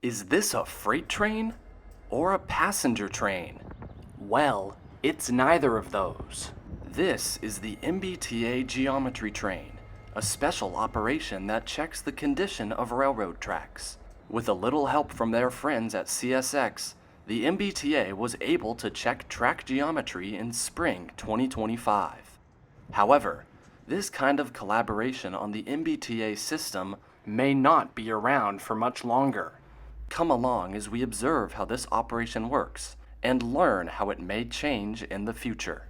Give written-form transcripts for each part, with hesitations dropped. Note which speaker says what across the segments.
Speaker 1: Is this a freight train or a passenger train? Well, it's neither of those. This is the MBTA geometry train, a special operation that checks the condition of railroad tracks. With a little help from their friends at CSX, the MBTA was able to check track geometry in spring 2025. However, this kind of collaboration on the MBTA system may not be around for much longer. Come along as we observe how this operation works and learn how it may change in the future.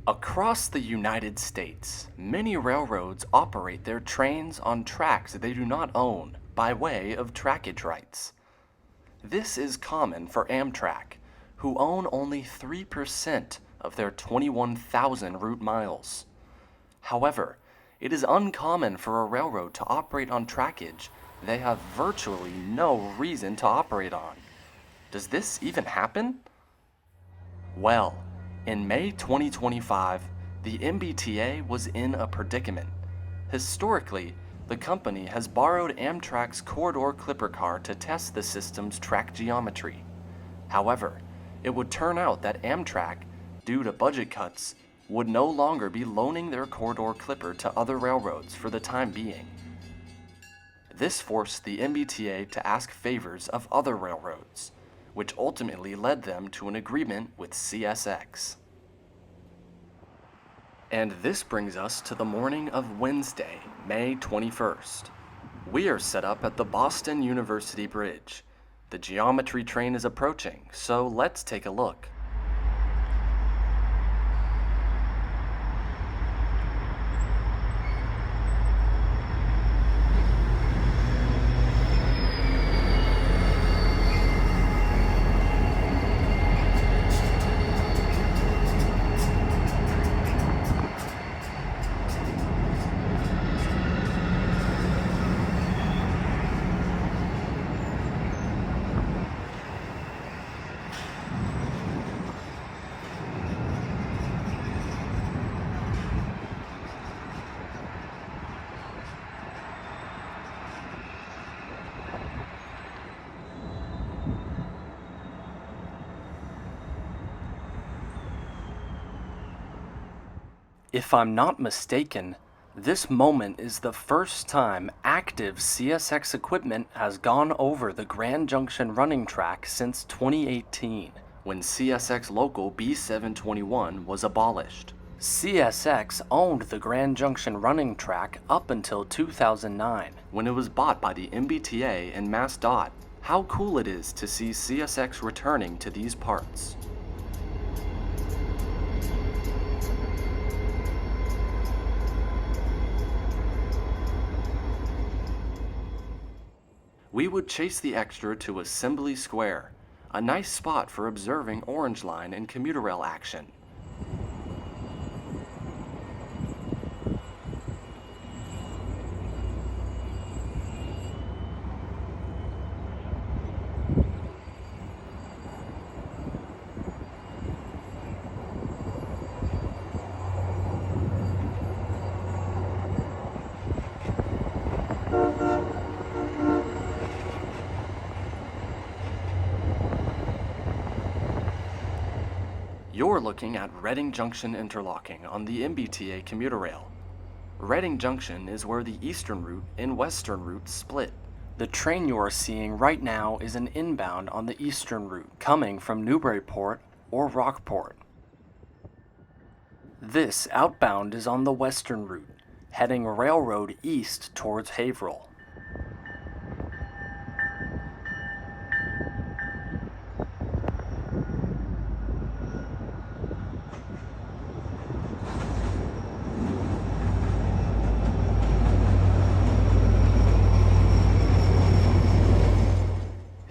Speaker 1: Across the United States, many railroads operate their trains on tracks they do not own by way of trackage rights. This is common for Amtrak, who own only 3% of their 21,000 route miles. However, it is uncommon for a railroad to operate on trackage they have virtually no reason to operate on. Does this even happen? Well, in May 2025, the MBTA was in a predicament. Historically, the company has borrowed Amtrak's corridor clipper car to test the system's track geometry. However, it would turn out that Amtrak, due to budget cuts, would no longer be loaning their corridor clipper to other railroads for the time being. This forced the MBTA to ask favors of other railroads, which ultimately led them to an agreement with CSX. And this brings us to the morning of Wednesday, May 21st. We are set up at the Boston University Bridge. The geometry train is approaching, so let's take a look. If I'm not mistaken, this moment is the first time active CSX equipment has gone over the Grand Junction running track since 2018, when CSX Local B721 was abolished. CSX owned the Grand Junction running track up until 2009, when it was bought by the MBTA and MassDOT. How cool it is to see CSX returning to these parts. We would chase the extra to Assembly Square, a nice spot for observing Orange Line and commuter rail action. You're looking at Reading Junction interlocking on the MBTA commuter rail. Reading Junction is where the eastern route and western route split. The train you are seeing right now is an inbound on the eastern route, coming from Newburyport or Rockport. This outbound is on the western route, heading railroad east towards Haverhill.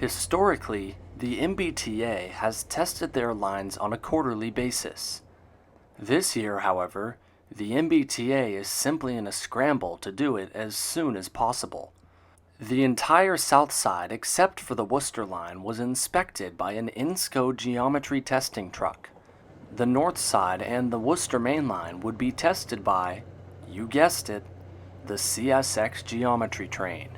Speaker 1: Historically, the MBTA has tested their lines on a quarterly basis. This year, however, the MBTA is simply in a scramble to do it as soon as possible. The entire south side, except for the Worcester line, was inspected by an INSCO geometry testing truck. The north side and the Worcester main line would be tested by, you guessed it, the CSX geometry train.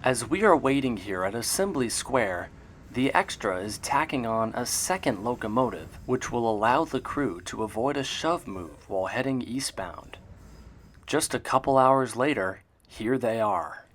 Speaker 1: As we are waiting here at Assembly Square, the extra is tacking on a second locomotive, which will allow the crew to avoid a shove move while heading eastbound. Just a couple hours later, here they are.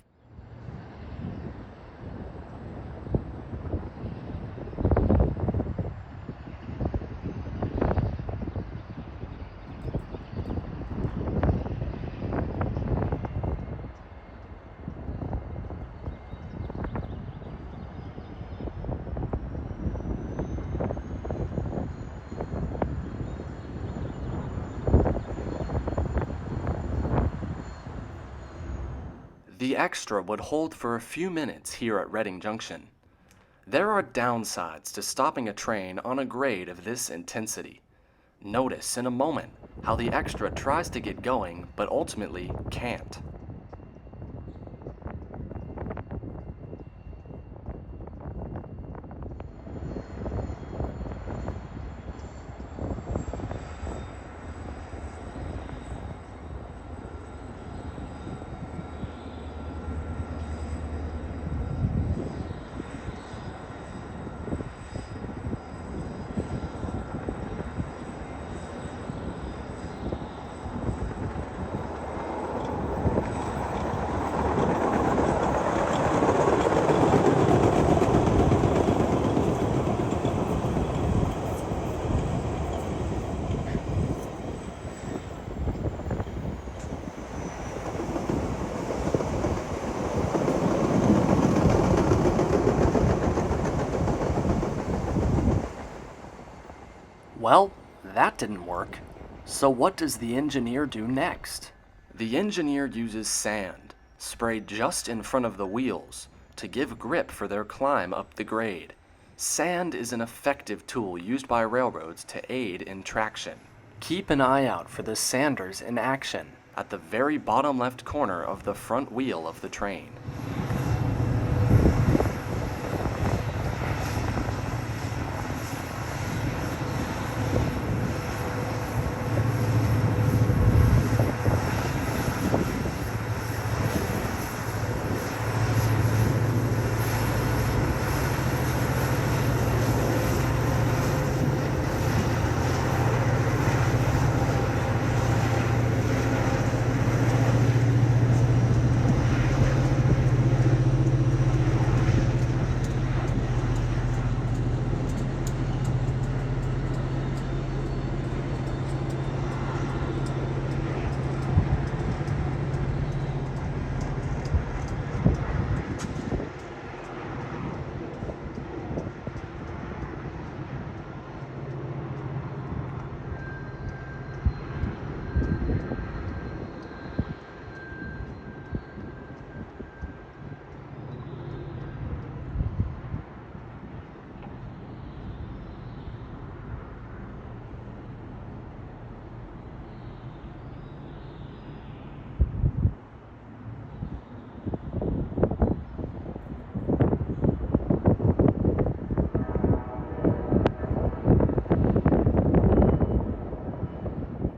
Speaker 1: The extra would hold for a few minutes here at Reading Junction. There are downsides to stopping a train on a grade of this intensity. Notice in a moment how the extra tries to get going but ultimately can't. Well, that didn't work. So what does the engineer do next? The engineer uses sand, sprayed just in front of the wheels, to give grip for their climb up the grade. Sand is an effective tool used by railroads to aid in traction. Keep an eye out for the sanders in action at the very bottom left corner of the front wheel of the train.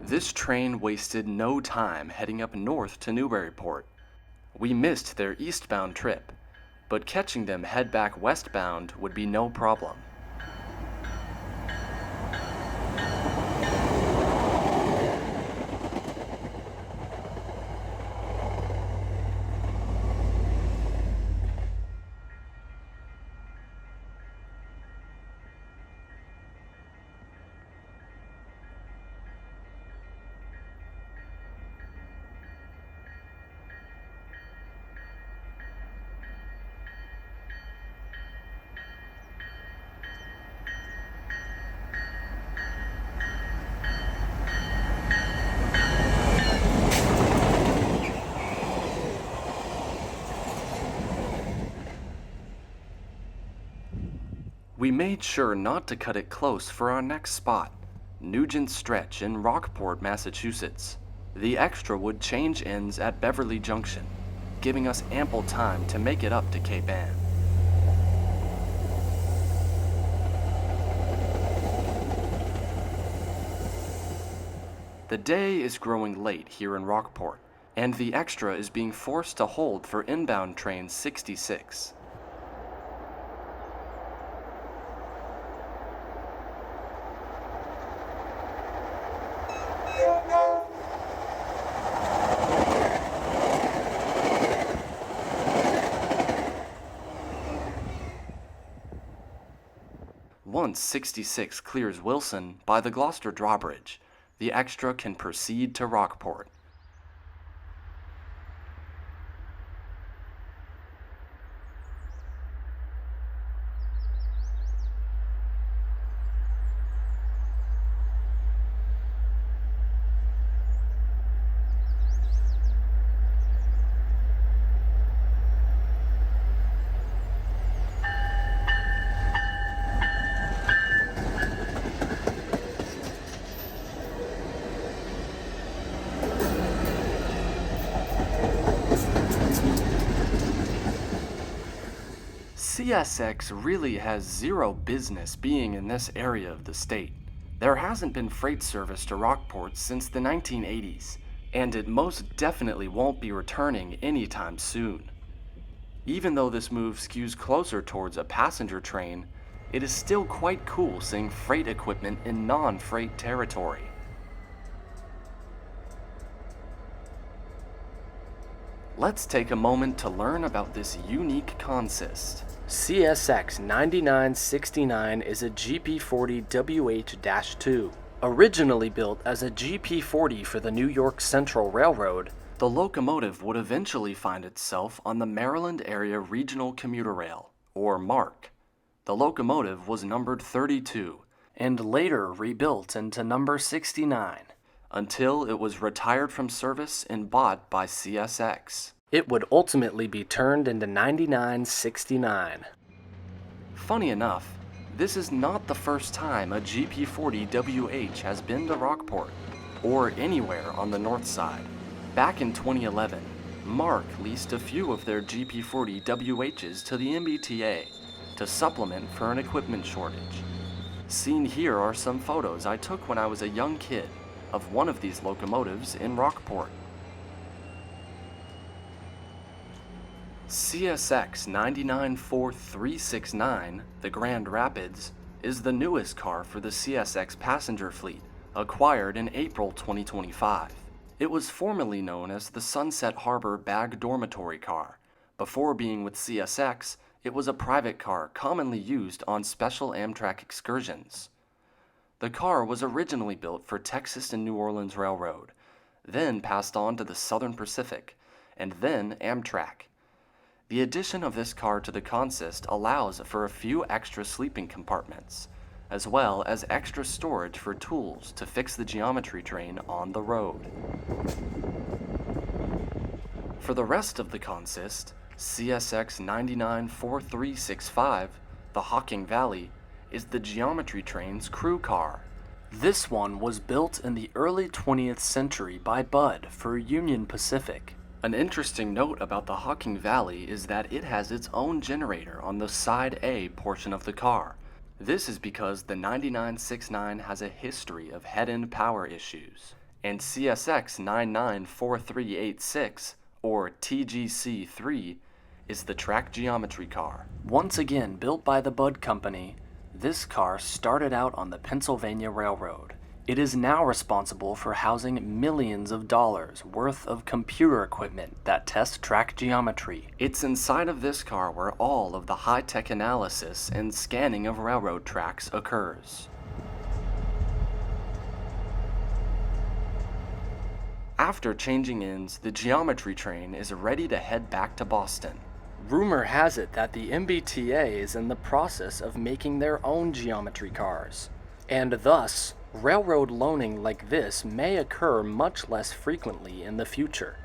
Speaker 1: This train wasted no time heading up north to Newburyport. We missed their eastbound trip, but catching them head back westbound would be no problem. We made sure not to cut it close for our next spot, Nugent Stretch in Rockport, Massachusetts. The Extra would change ends at Beverly Junction, giving us ample time to make it up to Cape Ann. The day is growing late here in Rockport, and the Extra is being forced to hold for inbound train 66. Once 66 clears Wilson by the Gloucester Drawbridge, the Extra can proceed to Rockport. CSX really has zero business being in this area of the state. There hasn't been freight service to Rockport since the 1980s, and it most definitely won't be returning anytime soon. Even though this move skews closer towards a passenger train, it is still quite cool seeing freight equipment in non-freight territory. Let's take a moment to learn about this unique consist. CSX 9969 is a GP40 WH-2. Originally built as a GP40 for the New York Central Railroad, the locomotive would eventually find itself on the Maryland Area Regional Commuter Rail, or MARC. The locomotive was numbered 32, and later rebuilt into number 69, until it was retired from service and bought by CSX. It would ultimately be turned into 9969. Funny enough, this is not the first time a GP40WH has been to Rockport, or anywhere on the north side. Back in 2011, MARC leased a few of their GP40WHs to the MBTA to supplement for an equipment shortage. Seen here are some photos I took when I was a young kid of one of these locomotives in Rockport. CSX 994369, the Grand Rapids, is the newest car for the CSX passenger fleet, acquired in April 2025. It was formerly known as the Sunset Harbor Bag Dormitory car. Before being with CSX, it was a private car commonly used on special Amtrak excursions. The car was originally built for Texas and New Orleans Railroad, then passed on to the Southern Pacific, and then Amtrak. The addition of this car to the consist allows for a few extra sleeping compartments, as well as extra storage for tools to fix the geometry train on the road. For the rest of the consist, CSX 994365, the Hocking Valley, is the geometry train's crew car. This one was built in the early 20th century by Budd for Union Pacific. An interesting note about the Hocking Valley is that it has its own generator on the Side A portion of the car. This is because the 9969 has a history of head-end power issues, and CSX 994386, or TGC3, is the track geometry car. Once again built by the Budd Company, this car started out on the Pennsylvania Railroad. It is now responsible for housing millions of dollars worth of computer equipment that test track geometry. It's inside of this car where all of the high-tech analysis and scanning of railroad tracks occurs. After changing ends, the geometry train is ready to head back to Boston. Rumor has it that the MBTA is in the process of making their own geometry cars, and thus, railroad loaning like this may occur much less frequently in the future.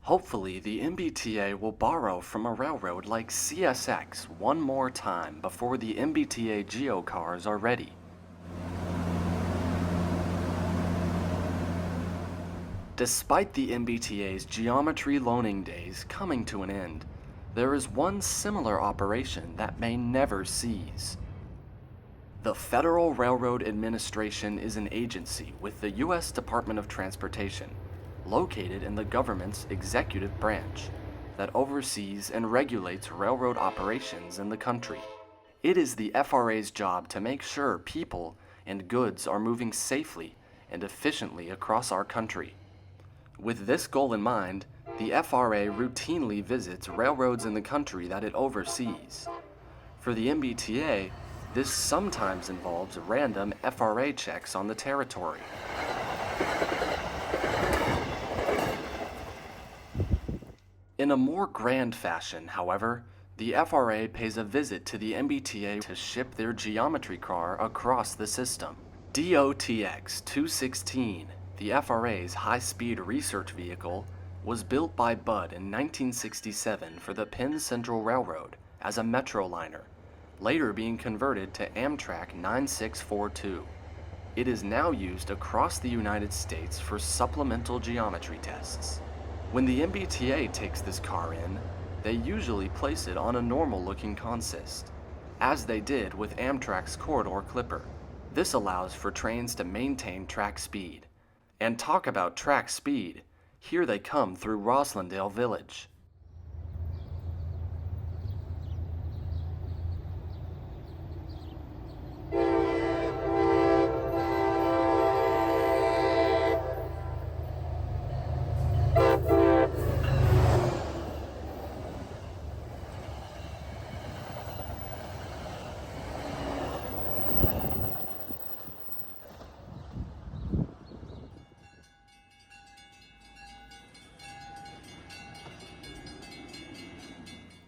Speaker 1: Hopefully, the MBTA will borrow from a railroad like CSX one more time before the MBTA geocars are ready. Despite the MBTA's geometry loaning days coming to an end, there is one similar operation that may never cease. The Federal Railroad Administration is an agency with the U.S. Department of Transportation, located in the government's executive branch, that oversees and regulates railroad operations in the country. It is the FRA's job to make sure people and goods are moving safely and efficiently across our country. With this goal in mind, the FRA routinely visits railroads in the country that it oversees. For the MBTA, this sometimes involves random FRA checks on the territory. In a more grand fashion, however, the FRA pays a visit to the MBTA to ship their geometry car across the system. DOTX 216, the FRA's high-speed research vehicle, was built by Budd in 1967 for the Penn Central Railroad as a Metroliner, later being converted to Amtrak 9642. It is now used across the United States for supplemental geometry tests. When the MBTA takes this car in, they usually place it on a normal-looking consist, as they did with Amtrak's Corridor Clipper. This allows for trains to maintain track speed. And talk about track speed, here they come through Roslindale Village.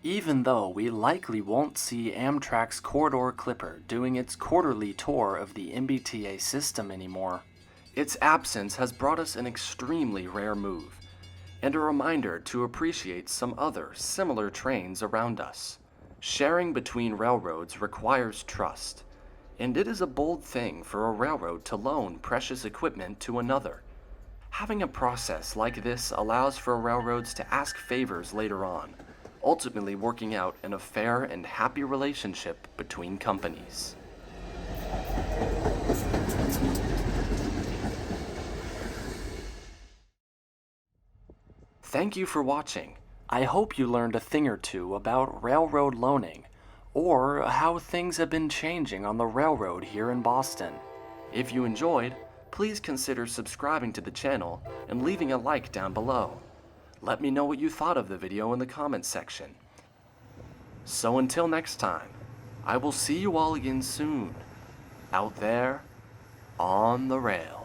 Speaker 1: Even though we likely won't see Amtrak's Corridor Clipper doing its quarterly tour of the MBTA system anymore, its absence has brought us an extremely rare move, and a reminder to appreciate some other similar trains around us. Sharing between railroads requires trust, and it is a bold thing for a railroad to loan precious equipment to another. Having a process like this allows for railroads to ask favors later on, ultimately working out in a fair and happy relationship between companies. Thank you for watching. I hope you learned a thing or two about railroad loaning, or how things have been changing on the railroad here in Boston. If you enjoyed, please consider subscribing to the channel and leaving a like down below. Let me know what you thought of the video in the comments section. So until next time, I will see you all again soon, out there on the rail.